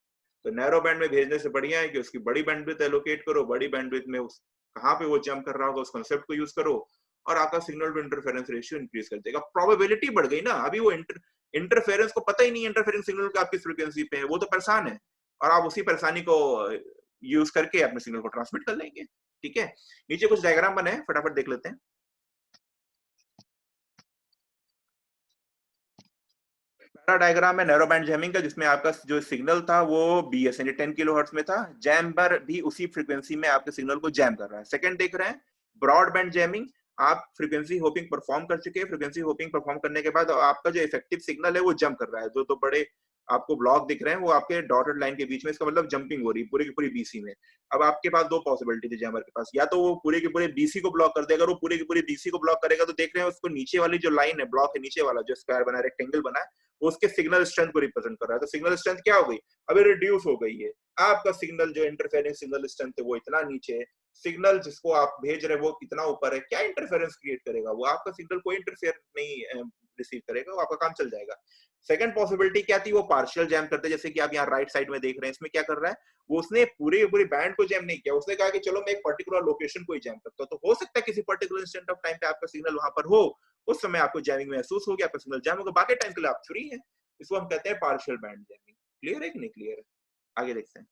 [SPEAKER 1] तो narrow band में भेजने से बढ़िया है कि उसकी बड़ी बैंडविड्थ एलोकेट करो, बड़ी बैंडविड्थ में उस कहां पे वो जंप कर रहा होगा उस कांसेप्ट को यूज करो और आपका signal to interference ratio increase कर देगा। प्रोबेबिलिटी बढ़ गई ना, अभी वो इंटरफेरेंस को पता ही नहीं इंटरफेरेंस सिग्नल का आपकी फ्रीक्वेंसी पे है, वो तो परेशान है और आप उसी परेशानी को यूज करके अपने सिग्नल को ट्रांसमिट कर लेंगे। ठीक है, नीचे कुछ डायग्राम बने हैं, फटाफट देख लेते हैं। पहला डायग्राम है नैरो बैंड जैमिंग का, जिसमें आपका जो सिग्नल था वो बीएस यानी 10 किलोहर्ट्ज में था, जैमर भी उसी फ्रीक्वेंसी में आपके सिग्नल को जैम कर रहा है। सेकंड देख रहे हैं ब्रॉड बैंड जैमिंग, आप फ्रीक्वेंसी होपिंग परफॉर्म कर चुके हैं, फ्रीक्वेंसी होपिंग परफॉर्म करने के बाद आपका जो इफेक्टिव सिग्नल है वो जंप कर रहा है। जो तो बड़े आपको ब्लॉक दिख रहे हैं वो आपके डॉटेड लाइन के बीच में, इसका मतलब जंपिंग हो रही है पूरी की पूरी बीसी में। अब आपके पास दो पॉसिबिलिटी थी जैमर के पास, या तो वो पूरे के पूरे बीसी को ब्लॉक कर देगा, वो पूरे की पूरी बीसी को ब्लॉक करेगा तो देख रहे हैं उसको नीचे वाली जो लाइन है, ब्लॉक है नीचे वाला जो स्क्वायर बना है, रेक्टेंगल बना है, वो उसके सिग्नल स्ट्रेंथ को रिप्रेजेंट कर रहा है। तो सिग्नल स्ट्रेंथ क्या हो गई, अभी रिड्यूस हो गई है। आपका सिग्नल जो इंटरफेरेंस सिग्नल स्ट्रेंथ है वो इतना नीचे है, सिग्नल जिसको आप भेज रहे हैं वो कितना ऊपर है, क्या इंटरफेरेंस क्रिएट करेगा, वो आपका सिग्नल कोई इंटरफेयर नहीं रिसीव करेगा, वो आपका काम चल जाएगा। सेकंड पॉसिबिलिटी क्या थी, वो पार्शियल जैम करते, जैसे कि आप यहाँ राइट साइड में देख रहे हैं। इसमें क्या कर रहा है, वो उसने पूरे पूरी बैंड को जैम नहीं किया, उसने कहा कि चलो मैं एक पर्टिकुलर लोकेशन को ही जैम करता हूँ। तो हो सकता है किसी पर्टिकुलर इंस्टेंट ऑफ टाइम पे आपका सिग्नल वहां पर हो, उस समय आपको जैमिंग महसूस होगी, आपका सिग्नल जैम होगा, बाकी टाइम के लिए आप फ्री है। इसको हम कहते हैं पार्शियल बैंड जैमिंग। क्लियर है कि नहीं क्लियर है, आगे देखते हैं।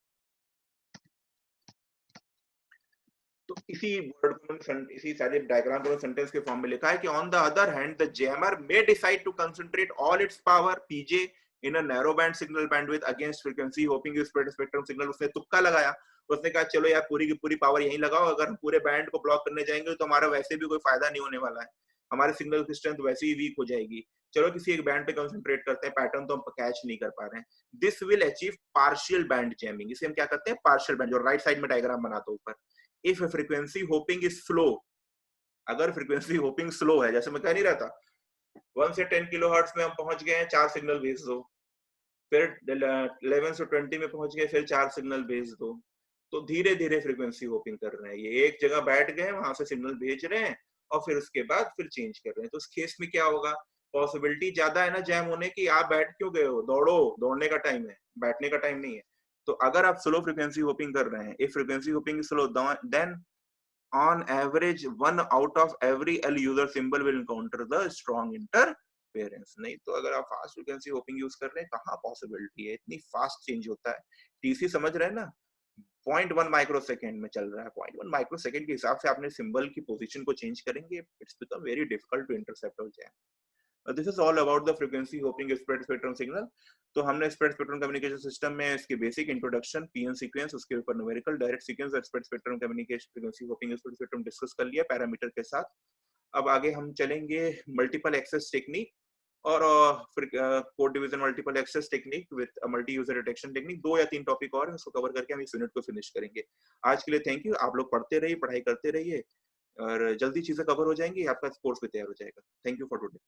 [SPEAKER 1] तो इसी वर्ड को इसी सारे डायग्राम को सेंटेंस के फॉर्म में लिखा है कि on the other hand the jammer may decide to concentrate all its power PJ in a narrow band signal bandwidth against frequency hopping spread spectrum signal. उसने तुक्का लगाया, उसने कहा चलो यार पूरी की पूरी पावर यहीं लगाओ, अगर हम पूरे बैंड को ब्लॉक करने जाएंगे तो हमारा वैसे भी कोई फायदा नहीं होने वाला है, हमारे सिग्नल की स्ट्रेंथ वैसे ही वीक हो जाएगी, चलो किसी एक बैंड पे कंसंट्रेट करते हैं, पैटर्न तो हम कैच नहीं कर पा रहे हैं। This will achieve partial band jamming, इसे हम क्या करते हैं, पार्शियल बैंड। जो राइट साइड में डायग्राम बनाता हूं ऊपर, if frequency hopping is slow, अगर फ्रीक्वेंसी होपिंग स्लो है, जैसे मैं कह नहीं रहा था 1 से 10 किलोहर्ट्ज में हम पहुंच गए हैं, 4 सिग्नल भेज दो, फिर 11 से 20 में पहुंच गए, फिर 4 सिग्नल भेज दो। तो धीरे धीरे फ्रीक्वेंसी होपिंग कर रहे हैं, ये एक जगह बैठ गए, वहां से सिग्नल भेज रहे हैं और फिर उसके बाद फिर चेंज कर रहे हैं। तो उस केस में क्या होगा, पॉसिबिलिटी ज्यादा है ना जैम होने की, आप बैठ क्यों गए हो, दौड़ो, दौड़ने का टाइम है, बैठने का टाइम नहीं है। तो अगर आप स्लो फ्रीक्वेंसी होपिंग कर रहे हैं, if frequency hopping slow, then on average one out of every L user symbol will encounter the strong interference। नहीं तो अगर आप फास्ट फ्रीक्वेंसी होपिंग यूज कर रहे हैं, कहाँ पॉसिबिलिटी है, इतनी फास्ट चेंज होता है। टीसी समझ रहे हैं ना, 0.1 माइक्रो सेकेंड में चल रहा है, 0.1 माइक्रो सेकेंड के हिसाब से आपने सिंबल की पोजीशन को चेंज करेंगे, it's become very difficult to intercept और jam. This is all about the frequency hopping spread spectrum signal. तो हमने स्प्रेड स्पेक्ट्रम कम्युनिकेशन सिस्टम में इसके बेसिक इंट्रोडक्शन, पीएन सीक्वेंस, उसके ऊपर न्यूमेरिकल डायरेक्ट सीक्वेंस और spread spectrum communication frequency hopping spread spectrum discuss कर लिया पैरामीटर के साथ। अब आगे हम चलेंगे मल्टीपल एक्सेस टेक्निक और फिर code division multiple access technique with multi user detection technique. 2 या 3 टॉपिक और हैं, उसको कवर करके हम इस यूनिट को फिनिश करेंगे। आज के लिए थैंक यू। आप लोग पढ़ते रहिए, पढ़ाई करते रहिए और जल्दी चीजें कवर हो जाएंगी, आपका कोर्स भी तैयार हो जाएगा। Thank you for today.